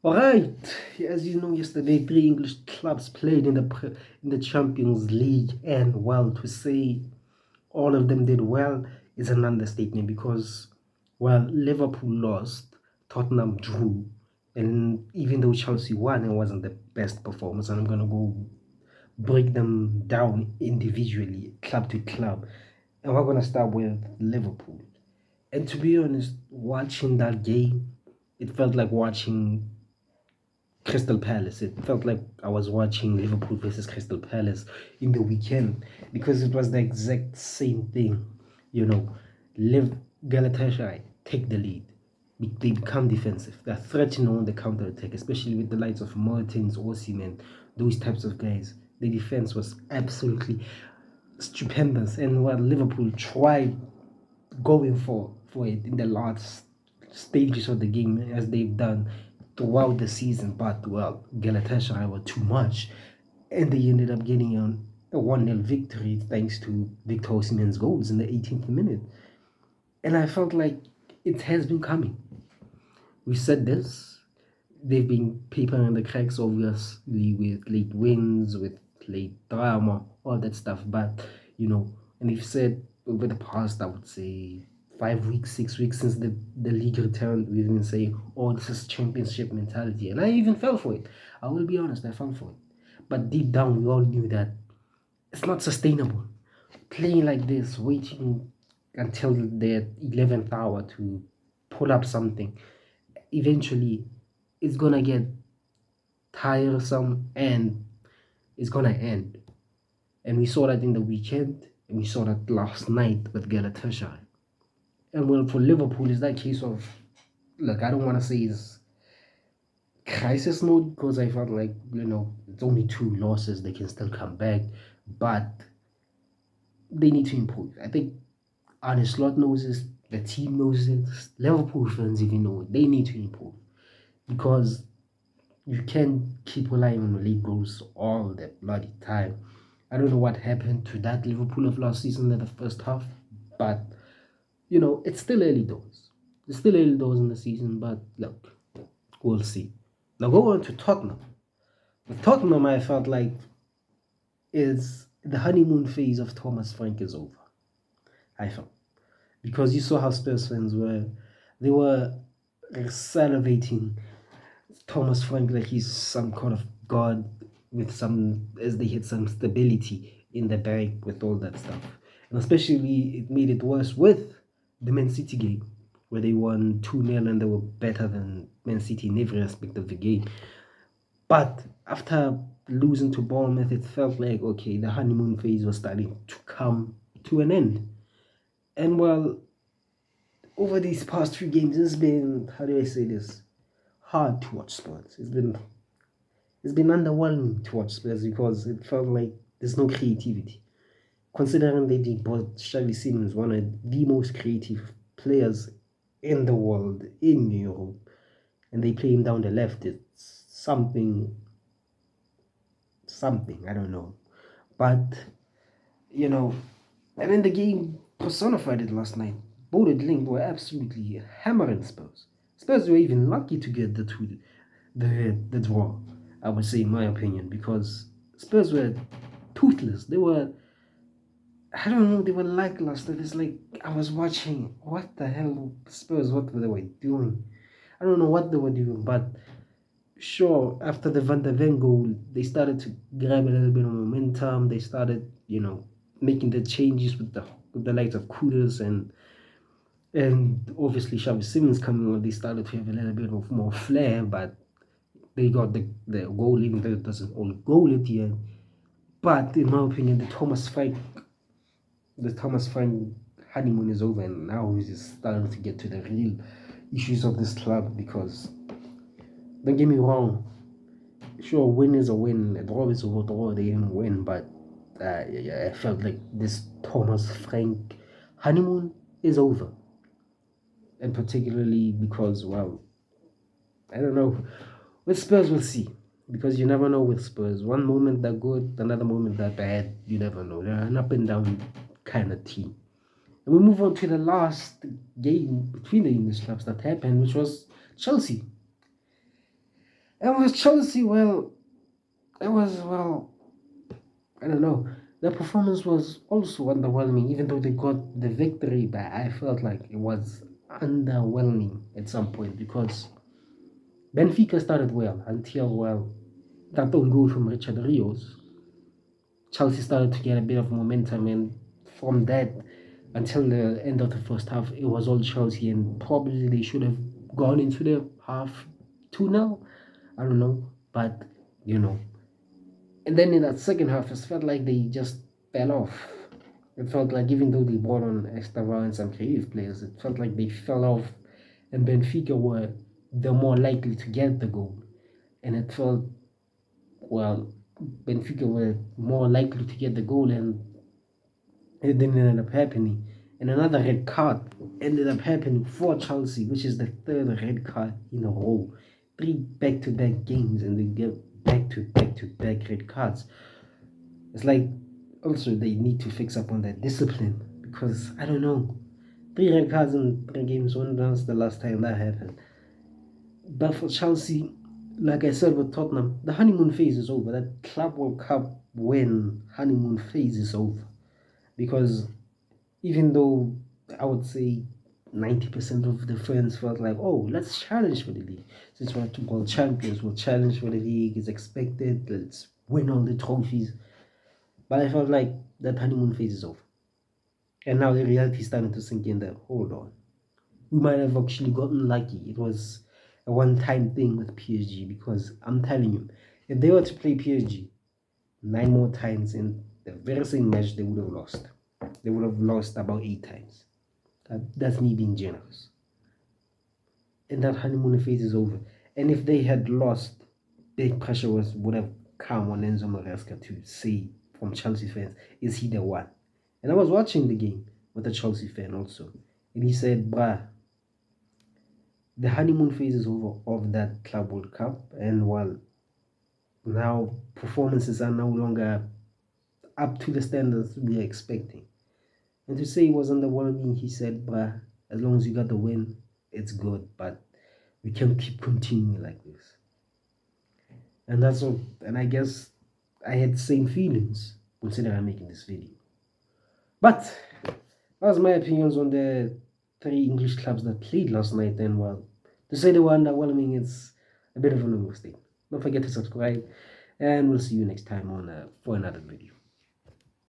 All right, as you know, yesterday 3 English clubs played in the Champions League, and well, to say all of them did well is an understatement because, well, Liverpool lost, Tottenham drew, and even though Chelsea won, it wasn't the best performance. And I'm gonna go break them down individually, club to club, and we're gonna start with Liverpool. And to be honest, watching that game, it felt like watching Crystal Palace. It felt like I was watching Liverpool versus Crystal Palace in the weekend because it was the exact same thing. You know, Live Galatasaray take the lead. They become defensive. They're threatening on the counter attack, especially with the likes of Martins, Osimhen, those types of guys. The defense was absolutely stupendous, and what Liverpool tried going for it in the last stages of the game as they've done throughout the season, but well, Galatasaray were too much, and they ended up getting a 1-0 victory thanks to Victor Osimhen's goals in the 18th minute. And I felt like it has been coming. We said this. They've been papering the cracks, obviously, with late wins, with late drama, all that stuff. But, and they've said over the past, I would say, 5 weeks, 6 weeks since the league returned, we've been saying, oh, this is championship mentality. And I even fell for it. I will be honest, I fell for it. But deep down, we all knew that it's not sustainable. Playing like this, waiting until the 11th hour to pull up something, eventually it's going to get tiresome and it's going to end. And we saw that in the weekend, and we saw that last night with Galatasaray. And well, for Liverpool, it's that case of, look, I don't want to say it's crisis mode because I felt like, it's only 2 losses, they can still come back, but they need to improve. I think Arne Slot knows this, the team knows it, Liverpool fans even know it. They need to improve because you can't keep relying on the league goals all the bloody time. I don't know what happened to that Liverpool of last season in the first half, but it's still early doors. It's still early doors in the season, but look, we'll see. Now go on to Tottenham. With Tottenham, I felt like is the honeymoon phase of Thomas Frank is over. I felt. Because you saw how Spurs fans were. They were salivating Thomas Frank like he's some kind of god with as they hit some stability in the bag with all that stuff. And especially it made it worse with the Man City game where they won 2-0 and they were better than Man City in every aspect of the game. But after losing to Bournemouth, it felt like, okay, the honeymoon phase was starting to come to an end. And well, over these past few games, it's been, how do I say this, hard to watch Spurs. It's been underwhelming to watch Spurs because it felt like there's no creativity. Considering they bought Xavi Simons, one of the most creative players in the world, in Europe, and they play him down the left, it's something, I don't know. But, and then the game personified it last night. Both linked were absolutely hammering Spurs. Spurs were even lucky to get the draw, I would say, in my opinion, because Spurs were toothless. They were, I don't know, they were lackluster. It's like I was watching, what the hell, Spurs, what they were doing. I don't know what they were doing, but sure, after the Van der Ven goal, they started to grab a little bit of momentum. They started, making the changes with the likes of Kudus and obviously Xavi Simons coming on. They started to have a little bit of more flair, but they got the goal, even though it doesn't all goal it yet. But in my opinion, the Thomas Frank honeymoon is over, and now he's just starting to get to the real issues of this club. Because don't get me wrong, sure, win is a win, a draw is a draw, they didn't win, but I felt like this Thomas Frank honeymoon is over. And particularly because, well, I don't know, with Spurs we'll see, because you never know with Spurs. One moment they're good, another moment they're bad, you never know. They're an up and down kind of team. And we move on to the last game between the English clubs that happened, which was Chelsea. And with Chelsea, well, it was, well, I don't know. The performance was also underwhelming, even though they got the victory, but I felt like it was underwhelming at some point because Benfica started well until, well, that own goal from Richard Rios. Chelsea started to get a bit of momentum, and from that until the end of the first half, it was all Chelsea, and probably they should have gone into the half 2-0. I don't know, but you know. And then in that second half, it felt like they just fell off. It felt like even though they brought on Estevao and some creative players, it felt like they fell off, and Benfica were the more likely to get the goal. And it felt, well, Benfica were more likely to get the goal, and it didn't end up happening. And another red card ended up happening for Chelsea, which is the third red card in a row. 3 back-to-back games, and they get back-to-back red cards. It's like also they need to fix up on that discipline because I don't know. 3 red cards in 3 games. When was the last time that happened? But for Chelsea, like I said with Tottenham, the honeymoon phase is over. That Club World Cup win honeymoon phase is over. Because even though I would say 90% of the fans felt like, oh, let's challenge for the league. Since we're two world champions, we'll challenge for the league. It's expected. Let's win all the trophies. But I felt like that honeymoon phase is over. And now the reality is starting to sink in that, hold on. We might have actually gotten lucky. It was a one-time thing with PSG because I'm telling you, if they were to play PSG 9 more times in the very same match, they would have lost. They would have lost about 8 times. That's me being generous. And that honeymoon phase is over. And if they had lost, big pressure would have come on Enzo Maresca to say from Chelsea fans, is he the one? And I was watching the game with a Chelsea fan also. And he said, bruh, the honeymoon phase is over of that Club World Cup. And while now performances are no longer up to the standards we are expecting. And to say it was underwhelming, he said, bruh, as long as you got the win, it's good. But we can't keep continuing like this. And that's all. And I guess I had the same feelings considering I'm making this video. But that was my opinions on the 3 English clubs that played last night. And well, to say they were underwhelming is a bit of an overstatement. Don't forget to subscribe, and we'll see you next time on for another video.